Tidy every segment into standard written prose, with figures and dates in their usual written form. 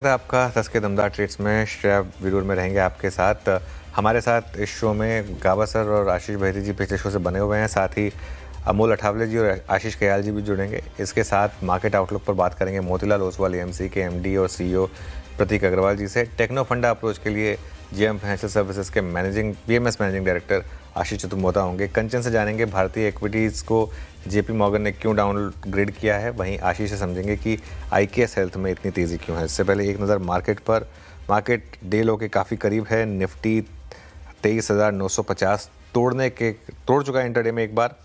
आपका 10 के दमदार ट्रेड्स में श्रेया विरूर में रहेंगे आपके साथ। हमारे साथ इस शो में गावा सर और आशीष बहरी जी पिछले शो से बने हुए हैं। साथ ही अमोल अठावले जी और आशीष कयाल जी भी जुड़ेंगे। इसके साथ मार्केट आउटलुक पर बात करेंगे मोतीलाल ओसवाल एएमसी के एमडी और सीईओ प्रतीक अग्रवाल जी से। टेक्नो फंडा अप्रोच के लिए जेएम फाइनेंशियल सर्विसेज के BMS managing director Ashish Chaturvedi होंगे। कंचन से जानेंगे भारतीय इक्विटीज़ को जेपी मॉर्गन ने क्यों डाउनग्रेड किया है। वहीं आशीष से समझेंगे कि आईकेएस हेल्थ में इतनी तेज़ी क्यों है। इससे पहले एक नज़र मार्केट पर। मार्केट डे लो के काफ़ी करीब है। निफ्टी 23,950 तोड़ चुका है इंटरडे में एक बार।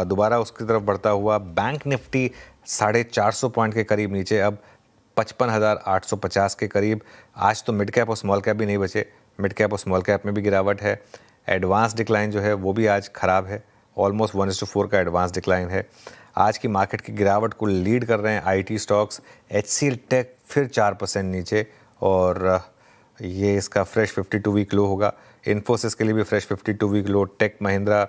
दोबारा उसकी तरफ बढ़ता हुआ बैंक निफ्टी 450 पॉइंट के करीब नीचे, अब 55,850 के करीब। आज तो मिड कैप और स्मॉल कैप भी नहीं बचे। मिड कैप और स्मॉल कैप में भी गिरावट है। एडवांस डिक्लाइन जो है वो भी आज ख़राब है। ऑलमोस्ट 1:4 का एडवांस डिक्लाइन है। आज की मार्केट की गिरावट को लीड कर रहे हैं आईटी स्टॉक्स। एचसीएल टेक फिर 4% नीचे और ये इसका फ्रेश 52 वीक लो होगा। इन्फोसिस के लिए भी fresh 52 week low. Tech Mahindra,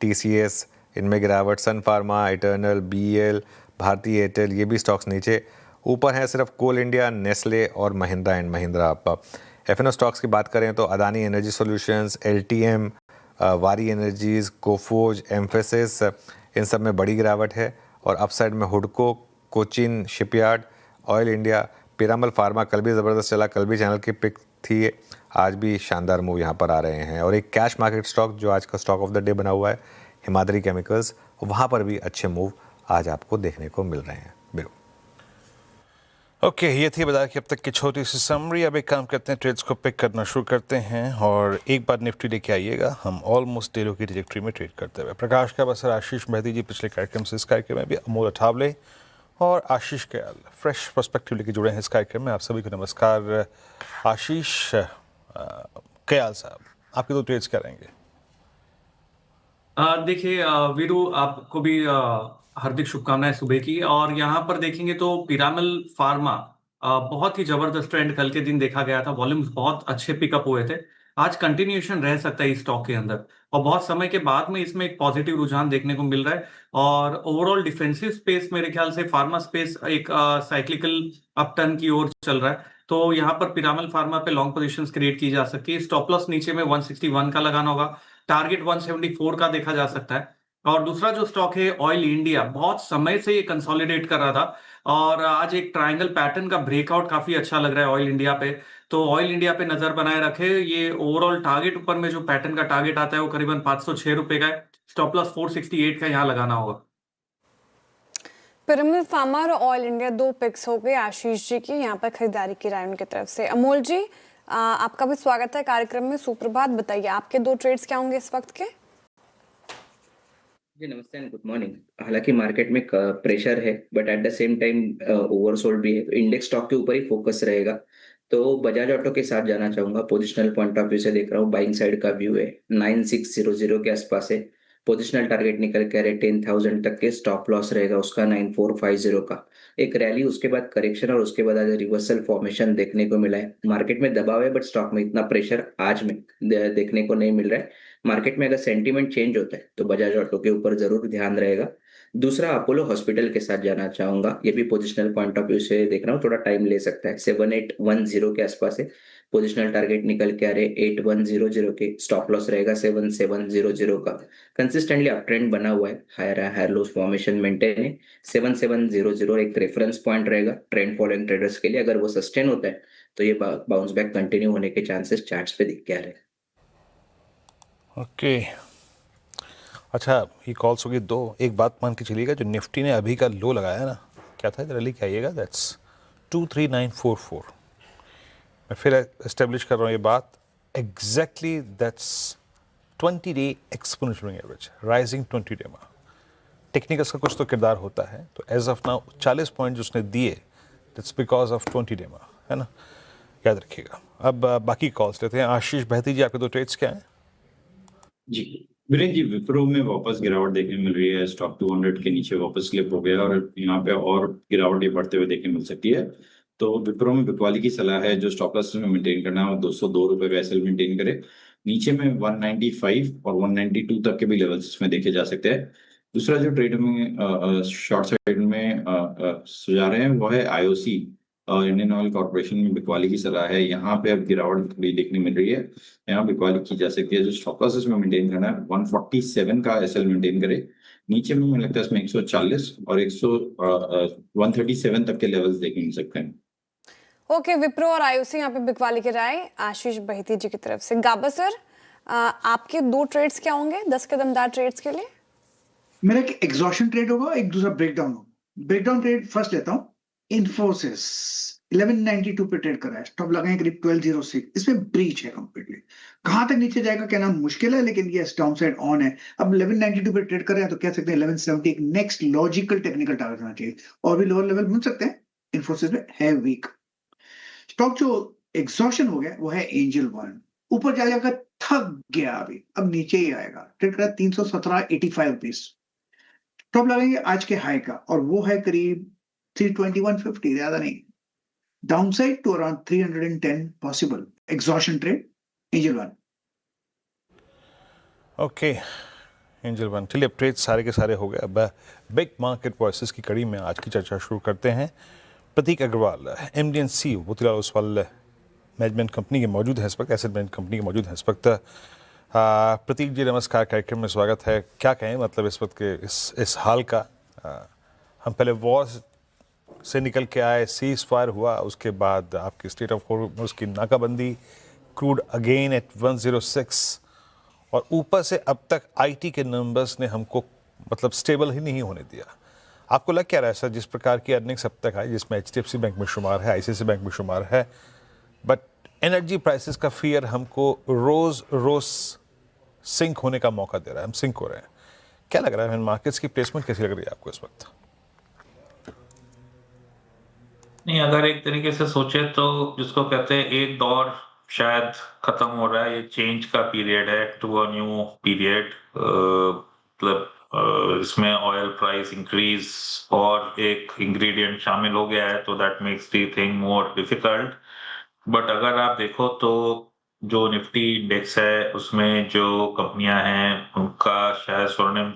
TCS, इनमें गिरावट। सन फार्मा, इटर्नल, बीएल, भारती एयरटेल, ये भी स्टॉक्स नीचे। ऊपर है सिर्फ कोल इंडिया, नेस्ले और Mahindra and Mahindra. FNO stocks की बात करें तो अदानी एनर्जी सॉल्यूशंस, एलटीएम, वारी एनर्जीज, कोफोज, एम्फेसिस, इन सब में बड़ी गिरावट है। और अपसाइड में हुडको, कोचिन शिपयार्ड, ऑयल इंडिया, पिरामल फार्मा कल भी ज़बरदस्त चला, कल भी चैनल की पिक थी, आज भी शानदार मूव यहाँ पर आ रहे हैं। और एक कैश मार्केट स्टॉक जो आज का स्टॉक ऑफ द डे बना हुआ है, हिमाद्री केमिकल्स, वहाँ पर भी अच्छे मूव आज आपको देखने को मिल रहे हैं। बिल्कुल। ओके, ये थी बाजार की अब तक की छोटी सी समरी। अब एक काम करते हैं, ट्रेड्स को पिक करना शुरू करते हैं और एक बार निफ्टी लेके आइएगा। हम ऑलमोस्ट डेलो की ट्रैजेक्टरी में ट्रेड करते हुए प्रकाश का बसर, आशीष मेहदी जी पिछले कार्यक्रम से, इस कार्यक्रम में भी अमोल अठावले और आशीष कयाल फ्रेश पर्सपेक्टिव लेके जुड़े हैं इस कार्यक्रम में। आप सभी को नमस्कार। आशीष, कयाल साहब, आपके दो ट्रेड्स क्या रहेंगे? देखिए वीरू, आपको भी हार्दिक शुभकामनाएं सुबह की। और यहाँ पर देखेंगे तो पिरामल फार्मा बहुत ही जबरदस्त ट्रेंड कल के दिन देखा गया था। वॉल्यूम्स बहुत अच्छे पिकअप हुए थे। आज कंटिन्यूएशन रह सकता है इस स्टॉक के अंदर और बहुत समय के बाद में इसमें एक पॉजिटिव रुझान देखने को मिल रहा है। और ओवरऑल डिफेंसिव स्पेस मेरे ख्याल से फार्मा स्पेस एक साइक्लिकल अपटर्न की ओर चल रहा है। तो यहाँ पर पिरामल फार्मा पे लॉन्ग पोजीशंस क्रिएट की जा सकती है। स्टॉप लॉस नीचे में 161 का लगाना होगा। टारगेट 174 का देखा जा सकता है। और दूसरा जो स्टॉक है ऑयल इंडिया, बहुत समय से ये कंसोलिडेट कर रहा था और आज एक ट्रायंगल पैटर्न का ब्रेकआउट काफी अच्छा लग रहा है ऑयल इंडिया पे। तो ऑयल इंडिया पे नजर बनाए रखे। ये ओवरऑल टारगेट ऊपर में जो पैटर्न का टारगेट आता है वो करीबन 506 रुपए का है। स्टॉप लॉस 468 का यहाँ लगाना होगा। पिरामिड फार्मा और ऑयल इंडिया दो पिक्स हो गए आशीष जी की यहाँ पर खरीदारी की राय उनकी तरफ से। अमोल जी, आपका भी स्वागत है कार्यक्रम में। सुप्रभात, बताइए आपके दो ट्रेड्स क्या होंगे इस वक्त के? जी नमस्ते एंड गुड मॉर्निंग। हालांकि मार्केट में प्रेशर है but at the same time oversold भी है, तो इंडेक्स स्टॉक के ऊपर ही फोकस रहेगा। तो बजाज ऑटो के साथ जाना चाहूंगा। पोजिशनल पॉइंट ऑफ व्यू से देख रहा हूँ, बाइंग साइड का व्यू है, 9600 के आसपास है। पोजिशनल टारगेट निकल के आ रहे 10,000 तक के। स्टॉप लॉस रहेगा उसका 9450 का। एक रैली, उसके बाद करेक्शन और उसके बाद आज रिवर्सल फॉर्मेशन देखने को मिला है। मार्केट में दबाव है बट स्टॉक में इतना प्रेशर आज में देखने को नहीं मिल रहा है। मार्केट में अगर सेंटीमेंट चेंज होता है तो बजाज ऑटो के ऊपर जरूर ध्यान रहेगा। दूसरा, अपोलो हॉस्पिटल के साथ जाना चाहूंगा। ये भी पोजिशनल पॉइंट ऑफ व्यू से देख रहा हूँ, थोड़ा टाइम ले सकता है। 7810 के आसपास है। पोजिशनल टारगेट निकल के आ रहे 8100 के। स्टॉप लॉस रहेगा 7700 का। कंसिस्टेंटली अप ट्रेंड बना हुआ है, हायर लोस फॉर्मेशन मेंटेन है। 7700 एक रेफरेंस पॉइंट रहेगा ट्रेंड फॉलोइंग ट्रेडर्स के लिए। अगर वो सस्टेन होता है तो ये बाउंस बैक कंटिन्यू होने के चांसेस चार्ट्स पे दिख के आ रहे हैं। ओके, अच्छा, ये कॉल्स होगी दो। एक बात मान के चलिएगा, जो निफ्टी ने अभी का लो लगाया ना, क्या था, जरा लिख आइएगा, दैट्स 23944। मैं फिर एस्टेब्लिश कर रहा हूँ ये बात, exactly that's 20 day exponential average, rising 20 day में। टेक्निकल्स का कुछ तो किरदार होता है, तो एज ऑफ नाउ 40 पॉइंट उसने दिए, दैट्स बिकॉज ऑफ 20 डे में, है ना, याद रखिएगा। अब बाकी कॉल्स लेते हैं। आशीष बहती जी, आपके दो ट्रेड्स क्या हैं? जी वीरेंद्र जी, विप्रो में वापस गिरावट देखने मिल रही है। स्टॉक 200 के नीचे वापस स्लिप हो गया और यहाँ पे और गिरावट ये बढ़ते हुए देखने मिल सकती है। तो विप्रो में बिकवाली की सलाह है, जो स्टॉप लॉस में मेंटेन करना है वो 202 रुपए का एसएल मेंटेन करे। नीचे में 195 और 192 तक के भी लेवल्स इसमें देखे जा सकते हैं। दूसरा जो ट्रेड में शॉर्ट साइड में सुझा रहे हैं वो है आईओसी। और इंडियन ऑयल कॉर्पोरेशन में बिकवाली की सलाह है, यहाँ पे अब गिरावट थोड़ी देखने मिल रही है, यहाँ बिकवाली की जा सकती है। जो स्टॉप लॉसेस में मेंटेन करना है 147 का एसएल मेंटेन करे, नीचे में मुझे लगता है इसमें 140 और 137 तक के लेवल्स देखने मिल सकते हैं। ओके, विप्रो और आईओसी यहाँ पे बिकवाली की राय आशीष बहिती जी की तरफ से। गाबा सर, आपके दो ट्रेड्स क्या होंगे 10 के दमदार ट्रेड्स के लिए? मेरा एक एग्जॉशन ट्रेड होगा, एक दूसरा ब्रेकडाउन होगा। ब्रेकडाउन ट्रेड फर्स्ट लेता हूँ। इन्फोसिस 1192 पे ट्रेड कर रहा है, स्टॉप लगाए करीब 1206। इसमें ब्रीच है कंप्लीटली। कहां तक नीचे जाएगा कहना मुश्किल है, लेकिन ये डाउन साइड ऑन है। अब 1192 पे ट्रेड कर रहे हैं तो कह सकते हैं 1170 एक नेक्स्ट लॉजिकल टेक्निकल टारगेट होना चाहिए। और भी लोअर लेवल मिल सकते हैं। इन्फोसिस में है वीक स्टॉक। जो एग्जॉशन हो गया वो है एंजल वन, ऊपर जा जाकर थक गया, अभी अब नीचे ही आएगा। ट्रेड करा 317.85 रुपीज। स्टॉप लगाएंगे आज के हाई का, और वो है करीब 321.50, ज्यादा नहीं। Downside to around 310 possible. Exhaustion trade Angel One. Okay, Angel One. चलिए, अब ट्रेड सारे के सारे हो गए। अब बिग मार्केट वॉइसेस की कड़ी में आज की चर्चा शुरू करते हैं। Prateek Agarwal, MD and C Motilal Oswal Management Company के मौजूद हैं इस वक्त, एसेट मैनेजमेंट कंपनी के मौजूद हैं इस वक्त। प्रतीक जी नमस्कार, कार्यक्रम में स्वागत है। क्या कहें मतलब इस वक्त के इस हाल का? हम पहले वॉर से निकल के आए, सीज फायर हुआ, उसके बाद आपकी स्टेट ऑफ हॉर्मज़ की नाकाबंदी, क्रूड अगेन एट 106, और ऊपर से अब तक आईटी के नंबर्स ने हमको मतलब स्टेबल ही नहीं होने दिया। आपको लग क्या रहा है सर, जिस प्रकार की अर्निंग्स अब तक आई, जिसमें एचडीएफसी बैंक में शुमार है, आईसीआईसीआई बैंक में शुमार है, बट एनर्जी प्राइसेस का फियर हमको रोज रोज सिंक होने का मौका दे रहा है, हम सिंक हो रहे हैं। क्या लग रहा है, मार्केट्स की प्लेसमेंट कैसी लग रही है आपको इस वक्त? नहीं, अगर एक तरीके से सोचे तो जिसको कहते हैं एक दौर शायद खत्म हो रहा है, ये चेंज का पीरियड है टू अ न्यू पीरियड। मतलब इसमें ऑयल प्राइस इंक्रीज और एक इंग्रेडिएंट शामिल हो गया है, तो that makes the thing more difficult. But अगर आप देखो तो जो निफ्टी इंडेक्स है उसमें जो कंपनियां हैं उनका शायद स्वर्णिम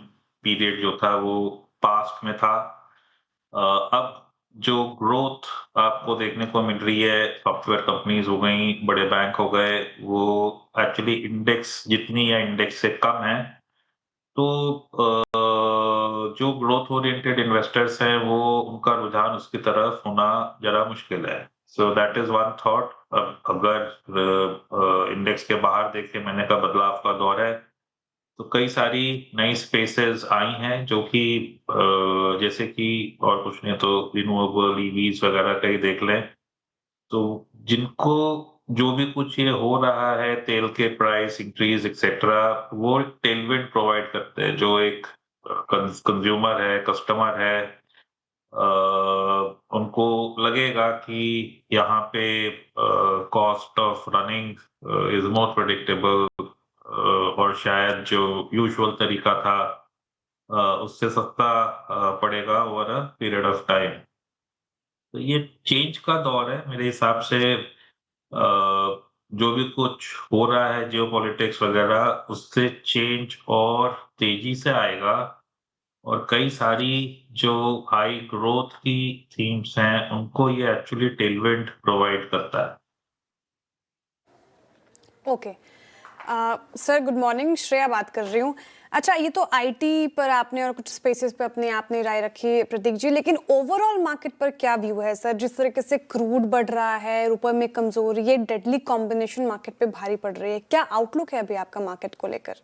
पीरियड जो था वो पास्ट में था। अब जो ग्रोथ आपको देखने को मिल रही है, सॉफ्टवेयर कंपनीज हो गई, बड़े बैंक हो गए, वो एक्चुअली इंडेक्स जितनी या इंडेक्स से कम है। तो जो ग्रोथ ओरिएंटेड इन्वेस्टर्स हैं वो उनका रुझान उसकी तरफ होना जरा मुश्किल है। So that is one thought. अगर इंडेक्स के बाहर देखे, मैंने कहा बदलाव का दौर है, तो कई सारी नई स्पेसेस आई हैं जो कि जैसे कि और कुछ नहीं तो रिन्यूएबल ईवीज वगैरह कई देख लें, तो जिनको जो भी कुछ ये हो रहा है, तेल के प्राइस इंक्रीज एक्सेट्रा, वो टेलविंड प्रोवाइड करते हैं। जो एक कंज्यूमर है, कस्टमर है, उनको लगेगा कि यहाँ पे cost of running is more predictable, और शायद जो यूजुअल तरीका था उससे सस्ता पड़ेगा over a period of time. तो ये चेंज का दौर है मेरे हिसाब से। जो भी कुछ हो रहा है जियोपॉलिटिक्स वगैरह, उससे चेंज और तेजी से आएगा, और कई सारी जो हाई ग्रोथ की थीम्स हैं उनको ये एक्चुअली टेलविंड प्रोवाइड करता है। Okay sir, good morning, Shreya बात कर रही हूँ। अच्छा, ये तो आईटी पर आपने और कुछ स्पेसेस पे अपने आपने राय रखी प्रतीक जी, लेकिन ओवरऑल मार्केट पर क्या व्यू है सर? जिस तरीके से क्रूड बढ़ रहा है, रुपए में कमजोरी, ये डेडली कॉम्बिनेशन मार्केट पे भारी पड़ रही है, क्या आउटलुक है अभी आपका मार्केट को लेकर?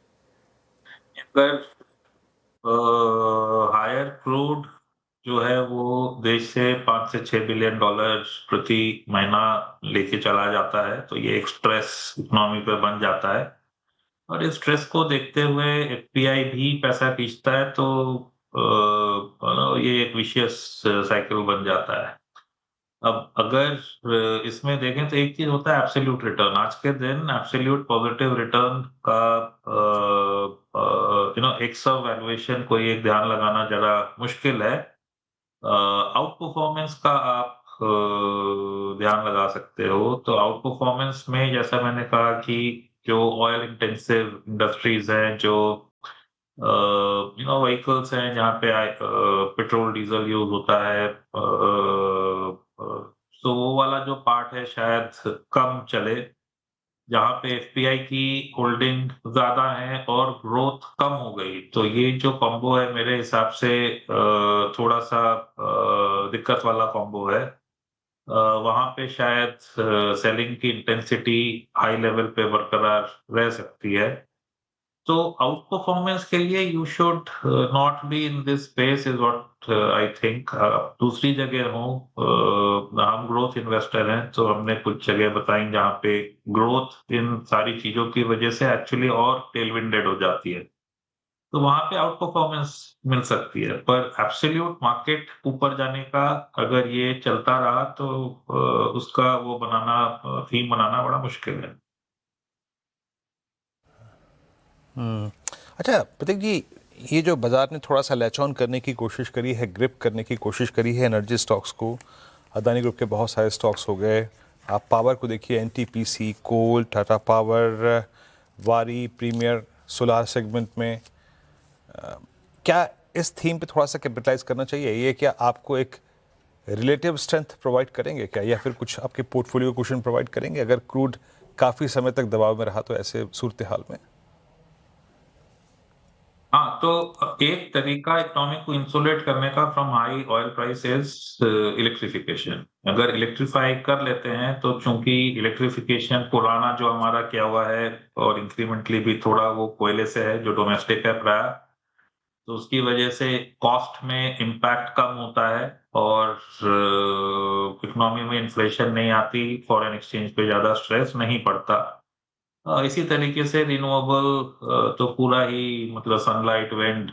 अगर हायर क्रूड जो है वो देश से 5 से 6 बिलियन डॉलर प्रति महीना लेके चला जाता है, तो ये एक स्ट्रेस इकोनॉमी पे बन जाता है, और इस स्ट्रेस को देखते हुए एफपीआई भी पैसा खींचता है, तो ये एक विशियस साइकिल बन जाता है। अब अगर इसमें देखें तो एक चीज होता है एब्सोल्यूट रिटर्न। आज के दिन एब्सोल्यूट पॉजिटिव रिटर्न का एक सब वैल्यूएशन कोई एक ध्यान लगाना जरा मुश्किल है। आउट परफॉर्मेंस का आप ध्यान लगा सकते हो। तो आउट परफॉर्मेंस में जैसा मैंने कहा कि जो ऑयल इंटेंसिव इंडस्ट्रीज हैं, जो व्हीकल्स हैं जहाँ पे पेट्रोल डीजल यूज होता है, तो वो वाला जो पार्ट है शायद कम चले, जहाँ पे एफपीआई की होल्डिंग ज़्यादा है और ग्रोथ कम हो गई। तो ये जो कॉम्बो है मेरे हिसाब से थोड़ा-सा दिक्कत वाला कॉम्बो है। वहाँ पे शायद सेलिंग की इंटेंसिटी हाई लेवल पे बरकरार रह सकती है। तो आउट परफॉर्मेंस के लिए you should not be in this space is what I think. दूसरी जगह हो, हम ग्रोथ इन्वेस्टर हैं तो हमने कुछ जगह बताई जहाँ पे ग्रोथ इन सारी चीजों की वजह से एक्चुअली और टेलविंडेड हो जाती है, तो वहां पे आउट परफॉर्मेंस मिल सकती है। पर एब्सोल्यूट मार्केट ऊपर जाने का अगर ये चलता रहा तो उसका वो बनाना, थीम बनाना बड़ा मुश्किल है। अच्छा प्रतीक जी, ये जो बाजार ने थोड़ा सा लैच ऑन करने की कोशिश करी है, ग्रिप करने की कोशिश करी है एनर्जी स्टॉक्स को, अदानी ग्रुप के बहुत सारे स्टॉक्स हो गए, आप पावर को देखिए, एनटीपीसी, कोल, टाटा पावर, वारी, प्रीमियर सोलार सेगमेंट में, क्या इस थीम पे थोड़ा सा कैपिटलाइज करना चाहिए? ये क्या आपको एक रिलेटिव स्ट्रेंथ प्रोवाइड करेंगे क्या, या फिर कुछ आपके पोर्टफोलियो कुशन प्रोवाइड करेंगे अगर क्रूड काफ़ी समय तक दबाव में रहा तो ऐसे सूरत हाल में? हाँ, तो एक तरीका इकोनॉमी को इंसुलेट करने का from high oil prices electrification. अगर इलेक्ट्रीफाई कर लेते हैं तो चूंकि इलेक्ट्रिफिकेशन पुराना जो हमारा किया हुआ है और इंक्रीमेंटली भी थोड़ा वो कोयले से है जो डोमेस्टिक है प्राय, तो उसकी वजह से कॉस्ट में इम्पैक्ट कम होता है और इकोनॉमी में इन्फ्लेशन नहीं आती, फॉरेन एक्सचेंज पे ज्यादा स्ट्रेस नहीं पड़ता। इसी तरीके से रिन्यूएबल तो पूरा ही मतलब सनलाइट, विंड,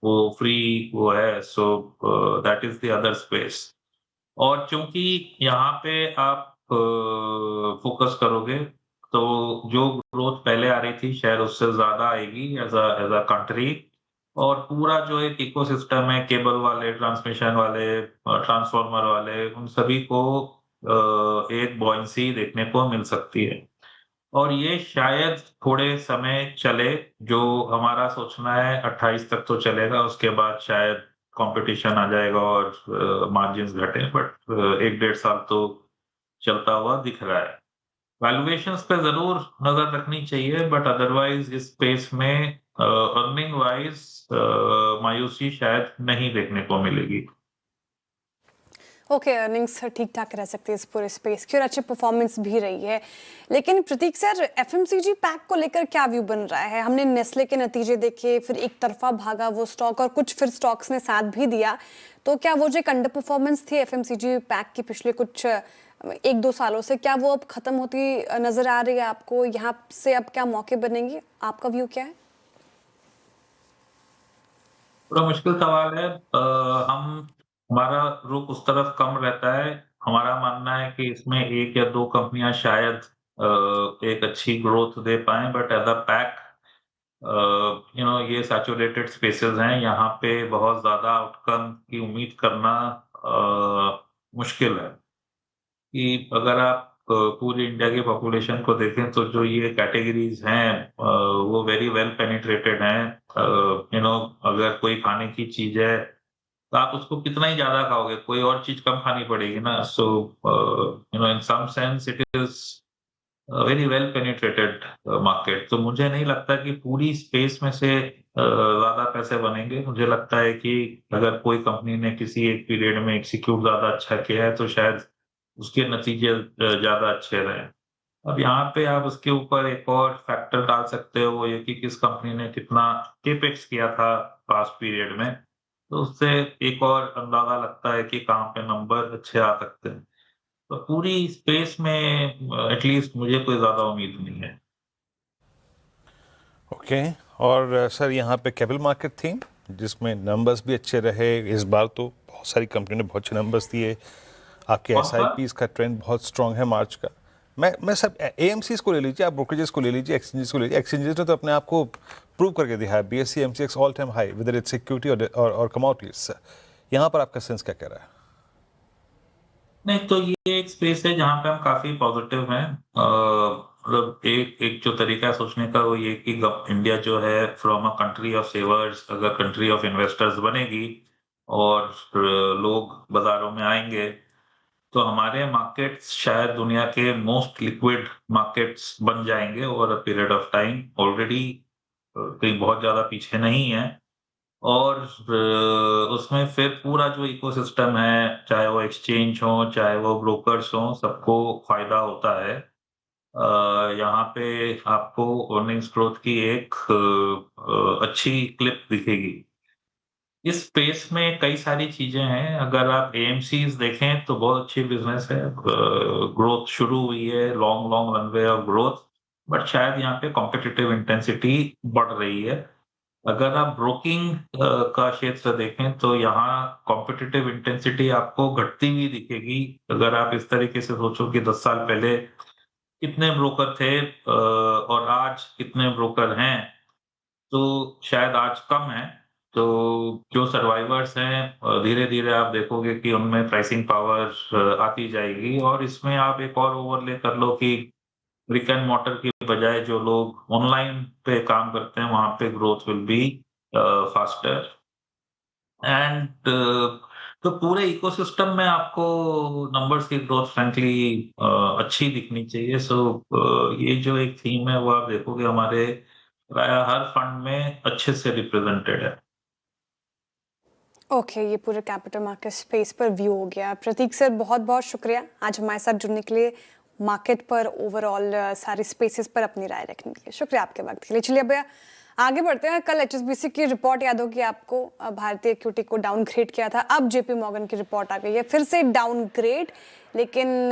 वो फ्री वो है, so that is the other space. और चूंकि यहाँ पे आप फोकस करोगे तो जो ग्रोथ पहले आ रही थी शायद उससे ज्यादा आएगी एज अ कंट्री, और पूरा जो एक इकोसिस्टम है, केबल वाले, ट्रांसमिशन वाले, ट्रांसफार्मर वाले, उन सभी को एक बॉयंसी देखने को मिल सकती है। और ये शायद थोड़े समय चले, जो हमारा सोचना है 28 तक तो चलेगा, उसके बाद शायद कंपटीशन आ जाएगा और मार्जिन्स घटे, बट 1-1.5 साल तो चलता हुआ दिख रहा है। वैल्यूएशंस पे जरूर नजर रखनी चाहिए, बट अदरवाइज इस स्पेस में अर्निंग वाइज मायूसी शायद नहीं देखने को मिलेगी। ओके, अर्निंग्स ठीक ठाक रह सकती है इस पूरे स्पेस की और अच्छी परफॉर्मेंस भी रही है। लेकिन प्रतीक सर, एफएमसीजी पैक को लेकर क्या व्यू बन रहा है? हमने नेस्ले के नतीजे देखे, फिर एक तरफा भागा वो स्टॉक और कुछ फिर स्टॉक्स ने साथ भी दिया। तो क्या वो जो एक अंडर परफॉर्मेंस थी एफएमसीजी पैक की पिछले कुछ 1-2 सालों से, क्या वो अब खत्म होती नजर आ रही है आपको? यहाँ से अब क्या मौके बनेंगे? आपका व्यू क्या है? थोड़ा मुश्किल सवाल है। हमारा रुख उस तरफ कम रहता है। हमारा मानना है कि इसमें 1 या 2 कंपनियां शायद एक अच्छी ग्रोथ दे पाएं, बट एज अ पैक ये सैचुरेटेड स्पेसेस हैं, यहाँ पे बहुत ज्यादा आउटकम की उम्मीद करना मुश्किल है। कि अगर आप पूरी इंडिया की पॉपुलेशन को देखें तो जो ये कैटेगरीज हैं वो वेरी वेल पेनिट्रेटेड हैं। अगर कोई खाने की चीज है तो आप उसको कितना ही ज्यादा खाओगे, कोई और चीज कम खानी पड़ेगी ना। So in some sense it is very well penetrated market. तो मुझे नहीं लगता कि पूरी स्पेस में से ज्यादा पैसे बनेंगे। मुझे लगता है कि अगर कोई कंपनी ने किसी एक पीरियड में एग्जीक्यूट ज्यादा अच्छा किया है तो शायद उसके नतीजे ज्यादा अच्छे रहे। अब यहाँ पे आप उसके ऊपर एक और फैक्टर डाल सकते हो, वो ये कि किस कंपनी ने कितना केपेक्स किया था पास्ट पीरियड में, तो उससे एक और अंदाजा लगता है कि कहाँ पे नंबर अच्छे आ सकते हैं। तो पूरी स्पेस में एटलीस्ट मुझे कोई ज्यादा उम्मीद नहीं है। ओके, और सर यहाँ पे कैपिटल मार्केट थीम जिसमें नंबर्स भी अच्छे रहे इस बार, तो बहुत सारी कंपनी ने बहुत अच्छे नंबर्स दिए, आपके एसआईपीज़ का ट्रेंड बहुत स्ट्रांग है मार्च का। मैं सब एएमसीज को ले लीजिए, आप ब्रोकरेजेस को ले लीजिए, एक्सचेंजेस को ले लीजिए, एक्सचेंजेस ने तो अपने आप को प्रूव करके दिया है, BSc MCX all time high with its security और कमोडिटीज। यहाँ पर आपका सेंस क्या कह रहा है? नहीं, तो ये एक स्पेस है जहाँ पे हम काफी पॉजिटिव हैं। मतलब एक जो तरीका है सोचने का वो ये कि इंडिया जो है फ्रॉम अ कंट्री ऑफ सेवर्स अगर कंट्री ऑफ इन्वेस्टर्स बनेगी और लोग बाजारों में आएंगे तो हमारे मार्केट्स शायद दुनिया के मोस्ट लिक्विड मार्केट्स बन जाएंगे over a period of time. Already कहीं बहुत ज्यादा पीछे नहीं है। और उसमें फिर पूरा जो इकोसिस्टम है, चाहे वो एक्सचेंज हो, चाहे वो ब्रोकर्स हो, सबको फायदा होता है। यहाँ पे आपको अर्निंग्स ग्रोथ की एक अच्छी क्लिप दिखेगी। इस स्पेस में कई सारी चीजें हैं। अगर आप एएमसीज देखें तो बहुत अच्छी बिजनेस है। ग्रोथ शुरू हुई है, long long runway of growth, but शायद यहाँ पे कॉम्पिटिटिव इंटेंसिटी बढ़ रही है। अगर आप ब्रोकिंग का क्षेत्र देखें तो यहाँ कॉम्पिटिटिव इंटेंसिटी आपको घटती हुई दिखेगी। अगर आप इस तरीके से सोचो कि 10 साल पहले कितने ब्रोकर थे और आज कितने ब्रोकर हैं, तो शायद आज कम है। तो जो सर्वाइवर्स हैं, धीरे-धीरे आप देखोगे कि उनमें प्राइसिंग पावर आती जाएगी। और इसमें आप एक और ओवरले कर लो कि ब्रिक एंड मॉर्टर की बजाय जो लोग ऑनलाइन पे काम करते हैं, वहाँ पे growth will be faster. And तो पूरे इकोसिस्टम में आपको नंबर्स की ग्रोथ फ्रैंकली अच्छी दिखनी चाहिए। सो ये जो एक थीम है वो आप देखोगे हमारे प्राय हर फंड में अच्छे से रिप्रेजेंटेड है। ओके, ये पूरे कैपिटल मार्केट स्पेस पर व्यू हो गया। प्रतीक सर, बहुत बहुत शुक्रिया आज हमारे साथ जुड़ने के लिए, मार्केट पर ओवरऑल सारी स्पेसेस पर अपनी राय रखने के लिए। शुक्रिया आपके वक्त के लिए। चलिए भैया आगे बढ़ते हैं। कल एचएसबीसी की रिपोर्ट याद होगी आपको, भारतीय इक्विटी को डाउनग्रेड किया था। अब जेपी मॉर्गन की रिपोर्ट आ गई है, फिर से डाउनग्रेड। लेकिन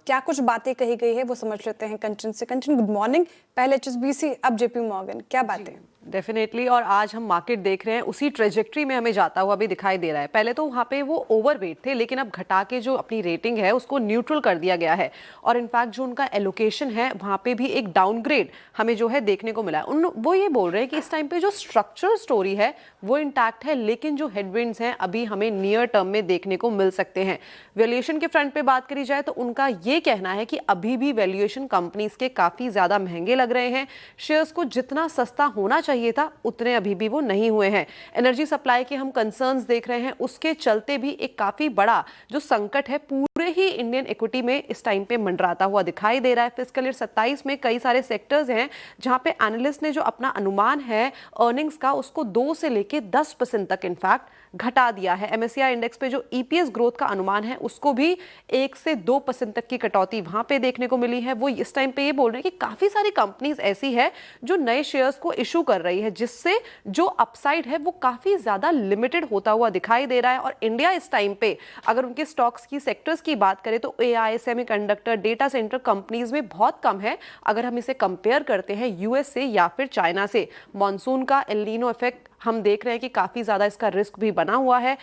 क्या कुछ बातें कही गई है वो समझ लेते हैं कंचन से। कंचन, गुड मॉर्निंग। पहले एचएसबीसी, अब जेपी मॉर्गन, क्या बातें? डेफिनेटली, और आज हम मार्केट देख रहे हैं उसी ट्रेजेक्ट्री में हमें जाता हुआ भी दिखाई दे रहा है। पहले तो वहाँ पे वो ओवरवेट थे, लेकिन अब घटा के जो अपनी रेटिंग है उसको न्यूट्रल कर दिया गया है। और इनफैक्ट जो उनका एलोकेशन है वहाँ पे भी एक डाउनग्रेड हमें जो है देखने को मिला है। वो ये बोल रहे हैं कि इस टाइम पे जो स्ट्रक्चरल स्टोरी है वो इंटैक्ट है, लेकिन जो हेडविंड्स हैं अभी हमें नियर टर्म में देखने को मिल सकते हैं। वैल्यूएशन के फ्रंट पे बात करी जाए तो उनका ये कहना है कि अभी भी वैल्यूएशन कंपनीज के काफ़ी ज़्यादा महंगे लग रहे हैं। शेयर्स को जितना सस्ता होना चाहिए था उतने अभी भी वो नहीं हुए हैं। एनर्जी सप्लाई के हम कंसर्न्स देख रहे हैं, उसके चलते भी एक काफ़ी बड़ा जो संकट है पूरे ही इंडियन इक्विटी में इस टाइम पे मंडराता हुआ दिखाई दे रहा है। फिस्कल ईयर 27 में कई सारे सेक्टर्स हैं जहां पे एनालिस्ट ने जो अपना अनुमान है अर्निंग्स का उसको 2 से लेके 10% तक इनफैक्ट घटा दिया है। एमएससीआई इंडेक्स पे जो ईपीएस ग्रोथ का अनुमान है उसको भी 1 से 2% तक की कटौती वहां पे देखने को मिली है। वो इस टाइम पे ये बोल रहे हैं कि काफी सारी कंपनीज ऐसी है जो नए शेयर्स को इशू कर रही है, जिससे जो अपसाइड है वो काफी ज्यादा लिमिटेड होता हुआ दिखाई दे रहा है। और इंडिया इस टाइम पे अगर उनके स्टॉक्स की सेक्टर्स की बात करें तो AI, semiconductor, data centre companies में बहुत कम है अगर हम इसे कंपेयर करते हैं यूएस से या फिर चाइना से। मॉनसून का एल नीनो इफेक्ट हम देख रहे हैं कि काफी ज्यादा इसका रिस्क भी बना हुआ है।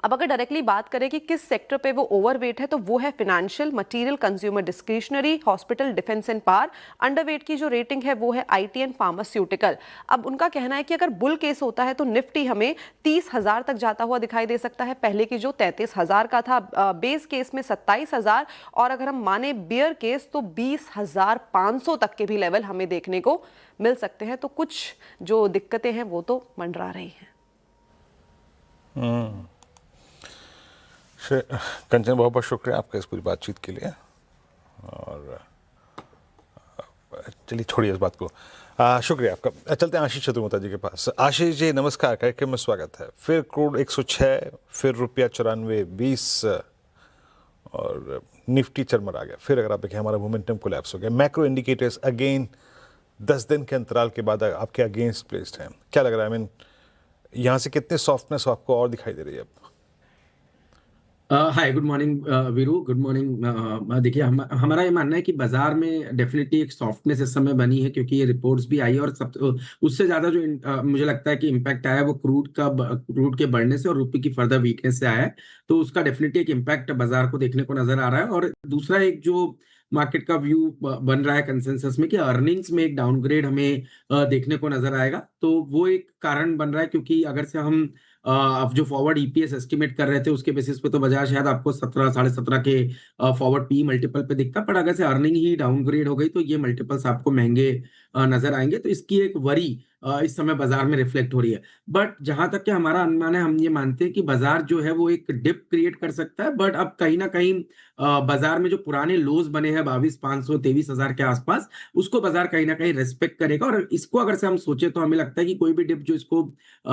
अब अगर डायरेक्टली बात करें कि किस सेक्टर पे वो ओवरवेट है तो वो है financial, material, consumer discretionary, hospital, defence and power. Underweight की जो रेटिंग है वो है आईटी एंड फार्मास्यूटिकल। अब उनका कहना है कि अगर बुल केस होता है तो निफ्टी हमें 30,000 तक जाता हुआ दिखाई दे सकता है, पहले की जो 33,000 का था। बेस केस में 27,000, और अगर हम माने बियर केस तो 20,500 तक के भी लेवल हमें देखने को मिल सकते हैं। तो कुछ जो दिक्कतें हैं वो तो मंडरा रही हैं। कंचन, बहुत बहुत शुक्रिया आपका इस पूरी बातचीत के लिए। और चलिए छोड़िए इस बात को, शुक्रिया आपका। चलते हैं आशीष चतुर्वेदी जी के पास। आशीष जी नमस्कार, कार्यक्रम में स्वागत है। फिर क्रूड 106, फिर रुपया 94.20 और निफ्टी चरमरा गया। फिर अगर आप देखें हमारा मोमेंटम कोलैप्स हो गया। मैक्रो इंडिकेटर्स अगेन 10 दिन के अंतराल के बाद आपके अगेंस्ट प्लेस्ड हैं। क्या लग रहा है, आई मीन यहाँ से कितने सॉफ्टनेस आपको और दिखाई दे रही है अब? Hi, good morning Veeru, good morning. देखिए हमारा ये मानना है कि बाजार में डेफिनेटली एक सॉफ्टनेस इस समय बनी है, क्योंकि ये रिपोर्ट्स भी आई है और सब उससे ज्यादा जो मुझे लगता है कि इम्पैक्ट आया है वो क्रूड के बढ़ने से और रुपये की फर्दर वीकनेस से आया है। तो उसका डेफिनेटली एक इम्पैक्ट बाजार को देखने को नजर आ रहा है। और दूसरा एक जो मार्केट का व्यू बन रहा है कंसेंसस में कि अर्निंग्स में एक डाउनग्रेड हमें देखने को नजर आएगा। तो वो एक कारण बन रहा है, क्योंकि अगर से हम अब जो फॉरवर्ड ईपीएस एस्टिमेट कर रहे थे उसके बेसिस पे तो बाजार शायद आपको 17, 17.5 के फॉरवर्ड पी मल्टीपल पे दिखता, पर अगर से अर्निंग ही डाउनग्रेड हो गई तो ये मल्टीपल्स आपको महंगे नजर आएंगे। तो इसकी एक वरी इस समय बाजार में रिफ्लेक्ट हो रही है। बट जहां तक कि हमारा अनुमान है, हम ये मानते हैं कि बाजार जो है वो एक डिप क्रिएट कर सकता है, बट अब कहीं ना कहीं बाजार में जो पुराने लोज बने हैं 22,500 23,000 के आसपास, उसको बाजार कहीं ना कहीं रेस्पेक्ट करेगा। और इसको अगर से हम सोचे तो हमें लगता है कि कोई भी डिप जो इसको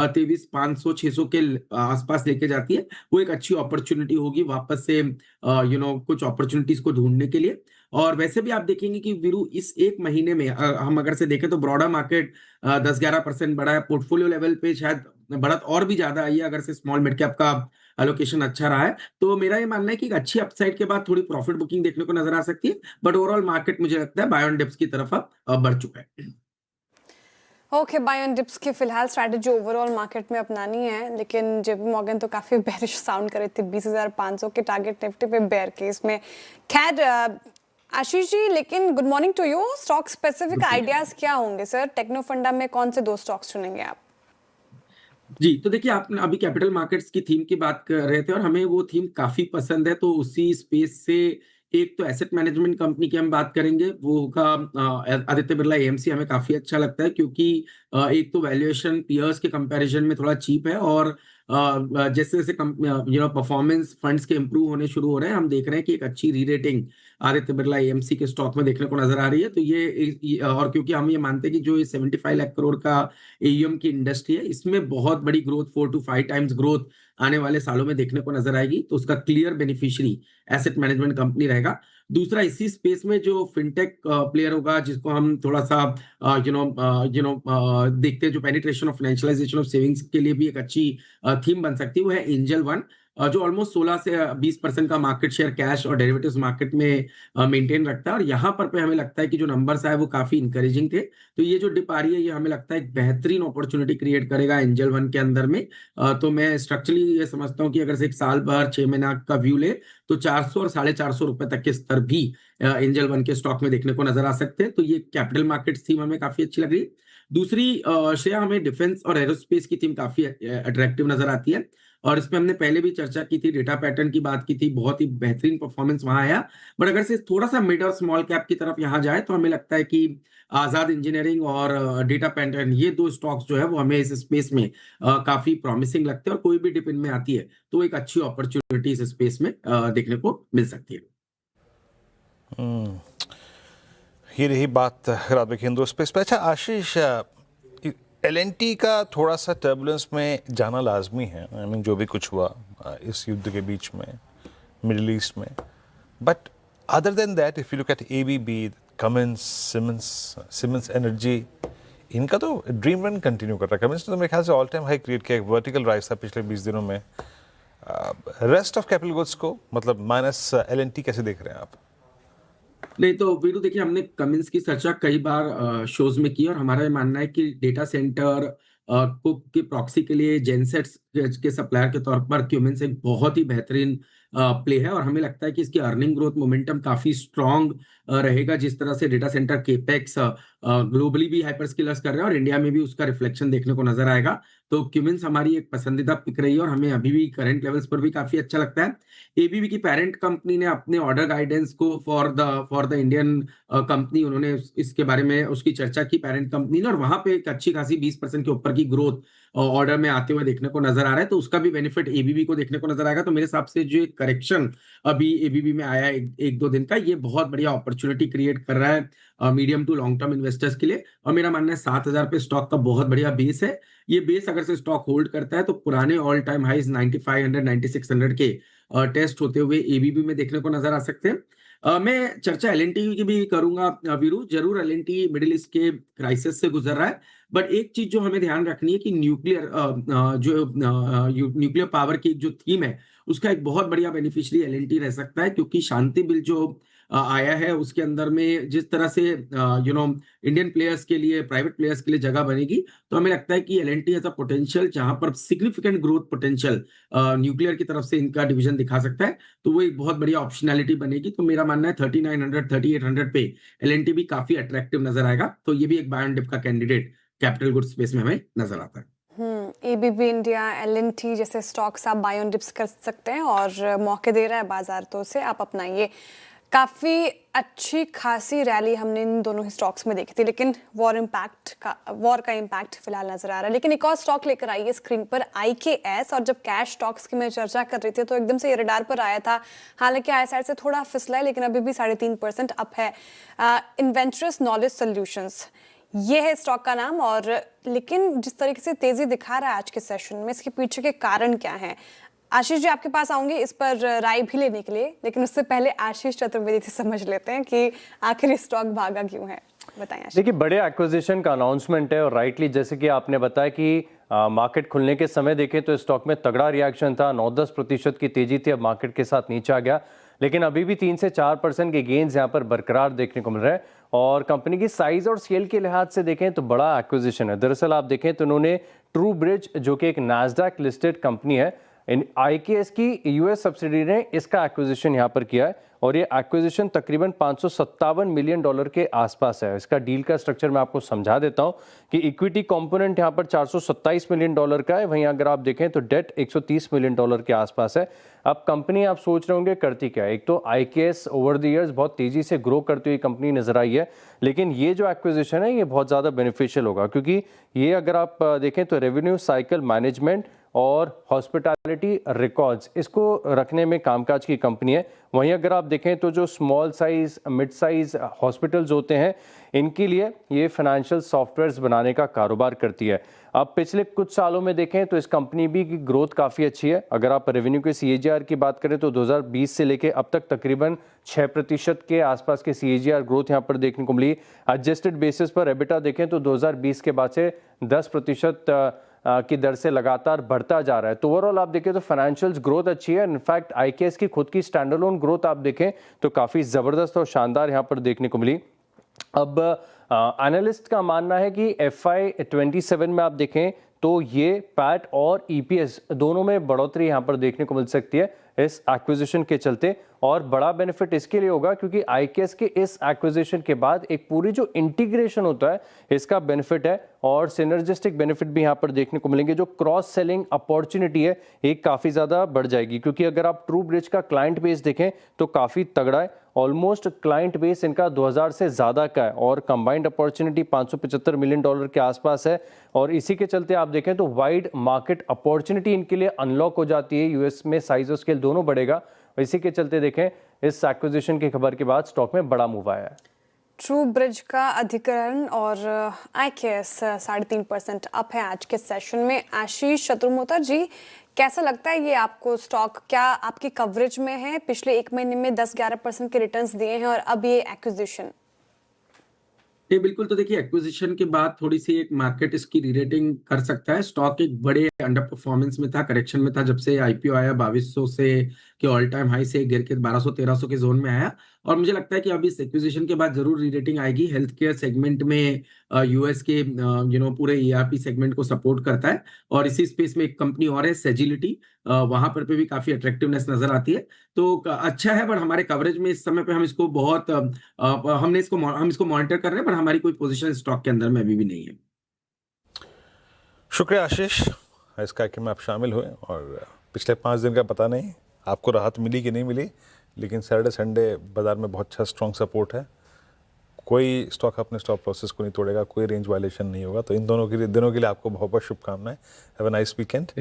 23,500 600 के आसपास लेके जाती है, वो एक अच्छी अपॉर्चुनिटी होगी वापस से कुछ अपॉर्चुनिटीज को ढूंढने के लिए। और वैसे भी आप देखेंगे कि वीरू इस एक महीने में हम अगर से देखें तो ब्रॉडर मार्केट 10-11% बढ़ा है, पोर्टफोलियो लेवल पे शायद बढ़त और भी ज्यादा आई है अगर से स्मॉल मिड कैप का एलोकेशन अच्छा रहा है। तो मेरा ये मानना है कि एक अच्छी अपसाइड के बाद थोड़ी प्रॉफिट बुकिंग देखने को नजर आ सकती है, बट ओवरऑल मार्केट मुझे लगता है बाय ऑन डिप्स की तरफ अब बढ़ चुका है। ओके, बाय ऑन डिप्स की फिलहाल स्ट्रैटेजी ओवरऑल मार्केट में अपनानी है, लेकिन जेपी मॉर्गन तो काफी बेरिश साउंड कर रही थी 20,500 के टारगेट निफ्टी पे बेयर केस में। खैर आशीष जी, लेकिन good morning to you. Stock specific ideas क्या होंगे सर? टेक्नो फंडा में कौन से 2 स्टॉक्स चुनेंगे आप? जी, तो देखिए आप अभी कैपिटल मार्केट्स की थीम की बात कर रहे थे और हमें वो थीम काफ़ी पसंद है, तो उसी स्पेस से एक तो एसेट मैनेजमेंट कंपनी की हम बात करेंगे, वो होगा आदित्य बिरला एएमसी। हमें काफ़ी अच्छा लगता है क्योंकि एक तो वैल्यूएशन पीयर्स के कंपैरिजन में थोड़ा चीप है और जैसे-जैसे परफॉर्मेंस फंड्स के इंप्रूव होने शुरू हो रहे हैं, हम देख रहे हैं कि एक अच्छी री-रेटिंग आदित्य बिरला एएमसी के स्टॉक में देखने को नज़र आ रही है। तो ये और क्योंकि हम ये मानते हैं कि जो ये 75 लाख करोड़ का एयूएम की इंडस्ट्री है, इसमें बहुत बड़ी ग्रोथ 4 टू 5 टाइम्स ग्रोथ आने वाले सालों में देखने को नजर आएगी, तो उसका clear beneficiary asset management company रहेगा। दूसरा, इसी स्पेस में जो फिनटेक प्लेयर होगा, जिसको हम थोड़ा सा देखते हैं, जो penetration of financialisation of savings के लिए भी एक अच्छी थीम बन सकती है, वो है एंजल वन, जो ऑलमोस्ट 16 से 20% का मार्केट शेयर कैश और डेरिवेटिव्स मार्केट में मेंटेन रखता है। और यहाँ पर हमें लगता है कि जो नंबर्स आए वो काफी इंकरेजिंग थे। तो ये जो डिप आ रही है, ये हमें लगता है एक बेहतरीन अपॉर्चुनिटी क्रिएट करेगा एंजल वन के अंदर में। तो मैं स्ट्रक्चरली ये समझता हूँ कि अगर से एक साल भर 6 महीना का व्यू ले तो 400 और 450 रुपए तक के स्तर भी एंजल वन के स्टॉक में देखने को नजर आ सकते हैं। तो ये कैपिटल मार्केट्स थीम हमें काफी अच्छी लग रही है। दूसरी श्रेया, हमें डिफेंस और एरोस्पेस की थीम काफी अट्रैक्टिव नजर आती है और इसमें हमने पहले भी चर्चा की थी, डेटा पैटर्न की बात की थी, बहुत ही बेहतरीन परफॉर्मेंस वहां आया। बट अगर से थोड़ा सा मिड और स्मॉल कैप की तरफ यहाँ जाए तो हमें लगता है कि आजाद इंजीनियरिंग और डेटा पैटर्न, ये 2 स्टॉक्स जो है वो हमें इस स्पेस में काफी प्रॉमिसिंग लगते हैं और कोई भी डिप इनमें आती है तो एक अच्छी अपॉर्चुनिटी इस स्पेस में देखने को मिल सकती है। ये रही बात रात में हिंदू स्पेस पे। अच्छा आशीष, एलएनटी का थोड़ा सा टर्बुलेंस में जाना लाजमी है। आई मीन जो भी कुछ हुआ इस युद्ध के बीच में मिडिल ईस्ट में, but other than that if you look at ABB, Cummins, Siemens energy, इनका तो ड्रीम रन कंटिन्यू कर रहा है। कमिंस ने तो मेरे ख्याल से ऑल टाइम हाई क्रिएट किया, एक वर्टिकल राइज था पिछले 20 दिनों में। रेस्ट ऑफ कैपिटल गुड्स को मतलब माइनस एलएनटी कैसे देख रहे हैं आप? नहीं तो वीरू, देखिए हमने कमिंस की चर्चा कई बार शोज में की और हमारा ये मानना है कि डेटा सेंटर को की प्रॉक्सी के लिए जेनसेट्स के सप्लायर के तौर पर क्यूमिंस एक बहुत ही बेहतरीन प्ले है और हमें लगता है कि इसकी अर्निंग ग्रोथ मोमेंटम काफी स्ट्रांग रहेगा। जिस तरह से डेटा सेंटर केपेक्स ग्लोबली भी हाइपरस्केलर्स कर रहे हैं और इंडिया में भी उसका रिफ्लेक्शन देखने को नजर आएगा। तो क्यूमिंस हमारी एक पसंदीदा पिक रही है और हमें अभी भी करंट लेवल्स पर भी काफी अच्छा लगता है। एबीबी की पेरेंट कंपनी ने अपने ऑर्डर गाइडेंस को फॉर द इंडियन कंपनी, उन्होंने इसके बारे में उसकी चर्चा की पेरेंट कंपनी ने, और वहां पे एक अच्छी खासी 20% के ऊपर की ग्रोथ ऑर्डर में आते हुए देखने को नजर आ रहा है। तो उसका भी बेनिफिट एबीबी को देखने को नजर आएगा। तो मेरे हिसाब से जो एक करेक्शन अभी एबीबी में आया एक दो दिन का, ये बहुत बढ़िया अपॉर्चुनिटी क्रिएट कर रहा है medium to long term investors के लिए। और मेरा मानना है 7,000 पे स्टॉक का बहुत बढ़िया बेस है। ये बेस अगर से स्टॉक होल्ड करता है तो पुराने ऑल टाइम हाइज 9500 9600 के टेस्ट होते हुए एबीबी में देखने को नजर आ सकते हैं। मैं चर्चा एलएनटी की भी करूंगा वीरू। जरूर एलएनटी मिडिल ईस्ट के क्राइसिस से गुजर रहा है, बट एक चीज जो हमें ध्यान रखनी है कि न्यूक्लियर पावर की जो थीम है उसका एक बहुत बढ़िया बेनिफिशियरी एलएनटी रह सकता है, क्योंकि शांति बिल जो आया है उसके अंदर में जिस तरह से इंडियन प्लेयर्स के लिए, प्राइवेट प्लेयर्स के लिए जगह बनेगी, तो हमें लगता है कि एलएनटी हैज अ पोटेंशियल जहां पर सिग्निफिकेंट ग्रोथ पोटेंशियल न्यूक्लियर की तरफ से इनका डिवीजन दिखा सकता है। तो वो एक बहुत बढ़िया ऑप्शनैलिटी बनेगी। तो मेरा मानना है 3900 3800 पे एलएनटी भी काफी अट्रैक्टिव नजर आएगा। तो ये भी एक बाय ऑन डिप का कैंडिडेट कैपिटल गुड्स स्पेस में हमें नजर आता है। एबीबी इंडिया, एलएनटी जैसे स्टॉक्स आप बाय ऑन डिप्स कर सकते हैं और मौके दे रहा है बाजार, तो उसे आप अपनाइए। काफ़ी अच्छी खासी रैली हमने इन दोनों ही स्टॉक्स में देखी थी, लेकिन वॉर का इम्पैक्ट फिलहाल नजर आ रहा है। लेकिन एक और स्टॉक लेकर आई है स्क्रीन पर, IKS। और जब कैश स्टॉक्स की मैं चर्चा कर रही थी तो एकदम से ये रडार पर आया था। हालांकि आई साइड से थोड़ा फिसला है, लेकिन अभी भी 3.5% अप है। इन्वेंट्रस नॉलेज सॉल्यूशंस, ये है स्टॉक का नाम। और लेकिन जिस तरीके से तेजी दिखा रहा है आज के सेशन में, इसके पीछे के कारण क्या हैं? आशीष जी आपके पास आऊंगे इस पर राय भी लेने के लिए, लेकिन उससे पहले आशीष चतुर्वेदी से समझ लेते हैं कि आखिर ये स्टॉक भागा क्यों है। बताएं आशीष। देखिए, बड़े एक्विजिशन का अनाउंसमेंट है और राइटली जैसे कि आपने बताया कि मार्केट खुलने के समय देखें तो स्टॉक में तगड़ा रिएक्शन था, 9-10% की तेजी थी, अब मार्केट के साथ नीचे आ गया, लेकिन अभी भी 3 से 4% के गेन्स यहाँ पर बरकरार देखने को मिल रहे हैं। और कंपनी की साइज और स्केल के लिहाज से देखें तो बड़ा एक्विजिशन है। दरअसल आप देखें तो उन्होंने ट्रू ब्रिज, जो कि एक नास्डैक लिस्टेड कंपनी है, IKS की US सब्सिडी ने इसका एक्विजिशन यहाँ पर किया है और ये एक्विजिशन तकरीबन $557 मिलियन के आसपास है। इसका डील का स्ट्रक्चर मैं आपको समझा देता हूँ कि इक्विटी कंपोनेंट यहाँ पर $427 मिलियन का है, वहीं अगर आप देखें तो डेट $130 मिलियन के आसपास है। अब कंपनी आप सोच रहे होंगे करती क्या है, एक तो IKS ओवर द ईयर्स बहुत तेजी से ग्रो करती हुई कंपनी नजर आई है, लेकिन ये जो एक्विजिशन है ये बहुत ज़्यादा बेनिफिशियल होगा, क्योंकि ये अगर आप देखें तो रेवेन्यू साइकिल मैनेजमेंट और हॉस्पिटैलिटी रिकॉर्ड्स, इसको रखने में कामकाज की कंपनी है। वहीं अगर आप देखें तो जो small size mid size hospitals होते हैं, इनके लिए ये फाइनेंशियल सॉफ्टवेयर्स बनाने का कारोबार करती है। अब पिछले कुछ सालों में देखें तो इस कंपनी भी की ग्रोथ काफ़ी अच्छी है। अगर आप रेवेन्यू के CAGR की बात करें तो 2020 से लेके अब तक तकरीबन 6% के आसपास के CAGR ग्रोथ यहाँ पर देखने को मिली। एडजस्टेड बेसिस पर EBITDA देखें तो 2020 के बाद से 10% की दर से लगातार बढ़ता जा रहा है। तो ओवरऑल आप देखें तो फाइनेंशियल्स ग्रोथ अच्छी है। इनफैक्ट IKS की खुद की स्टैंडअलोन ग्रोथ आप देखें तो काफ़ी ज़बरदस्त और शानदार यहाँ पर देखने को मिली। अब एनालिस्ट का मानना है कि FY27 में आप देखें तो ये पैट और EPS दोनों में बढ़ोतरी यहाँ पर देखने को मिल सकती है इस एक्विजिशन के चलते। और बड़ा बेनिफिट इसके लिए होगा क्योंकि IKS के इस एक्विजिशन के बाद एक पूरी जो इंटीग्रेशन होता है इसका बेनिफिट है और सिनर्जिस्टिक बेनिफिट भी यहाँ पर देखने को मिलेंगे। जो क्रॉस सेलिंग अपॉर्चुनिटी है एक काफ़ी ज़्यादा बढ़ जाएगी, क्योंकि अगर आप ट्रू ब्रिज का क्लाइंट बेस देखें तो काफ़ी तगड़ा है। ऑलमोस्ट क्लाइंट बेस इनका 2000 से ज़्यादा का है और कंबाइंड अपॉर्चुनिटी $575 मिलियन के आसपास है। और इसी के चलते आप देखें तो वाइड मार्केट अपॉर्चुनिटी इनके लिए अनलॉक हो जाती है। US में साइज और स्केल दोनों बढ़ेगा। इसी के चलते देखें इस एक्विजिशन की खबर के बाद स्टॉक में बड़ा मूव आया है। ट्रू ब्रिज का अधिकरण और IKS 3.5% अप है आज के सेशन में। आशीष चतुर्वेदी जी, कैसा लगता है ये आपको स्टॉक? क्या आपकी कवरेज में है? पिछले 1 महीने में 10-11% के रिटर्न्स दिए हैं और अब ये एक्विजिशन। ये बिल्कुल, तो देखिए एक्विजिशन के बाद थोड़ी सी एक मार्केट इसकी रीरेटिंग कर सकता है। स्टॉक एक बड़े अंडर परफॉर्मेंस में था, करेक्शन में था, जब से IPO आया 2200 से के ऑल टाइम हाई से गिर के 1200-1300 के जोन में आया। और मुझे लगता है कि अब इस एक्विजिशन के बाद जरूर रीरेटिंग आएगी। हेल्थ केयर सेगमेंट में US के पूरे ERP सेगमेंट को सपोर्ट करता है। और इसी स्पेस में एक कंपनी और है सेजिलिटी, वहां पर भी काफी अट्रैक्टिवनेस नजर आती है। तो अच्छा है, बट हमारे कवरेज में इस समय पे हम इसको बहुत हम इसको मॉनिटर कर रहे हैं, पर हमारी कोई पोजीशन स्टॉक के अंदर में अभी भी नहीं है। शुक्रिया आशीष, इस कार्यक्रम में आप शामिल हुए। और पिछले 5 दिन का पता नहीं आपको राहत मिली कि नहीं मिली, लेकिन सैटरडे संडे बाजार में बहुत अच्छा स्ट्रॉन्ग सपोर्ट है। कोई स्टॉक अपने स्टॉप लॉसेस को नहीं तोड़ेगा, कोई रेंज वायलेशन नहीं होगा। तो इन दोनों के लिए दिनों के लिए आपको बहुत बहुत शुभकामनाएं। Have a nice weekend.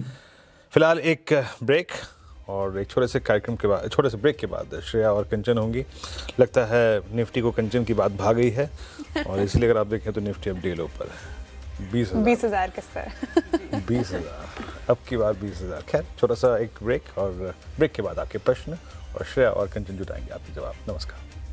फिलहाल एक ब्रेक और एक छोटे से ब्रेक के बाद श्रेया और कंचन होंगी। लगता है निफ्टी को कंचन की बात भाग गई है और इसलिए अगर आप देखें तो निफ्टी अब डे लो पर है 20,000 किस तरह 20,000 अब की बार 20,000। खैर, छोटा सा एक ब्रेक और ब्रेक के बाद आपके प्रश्न और श्रेया और कंचन जुटाएंगे आपके जवाब। नमस्कार।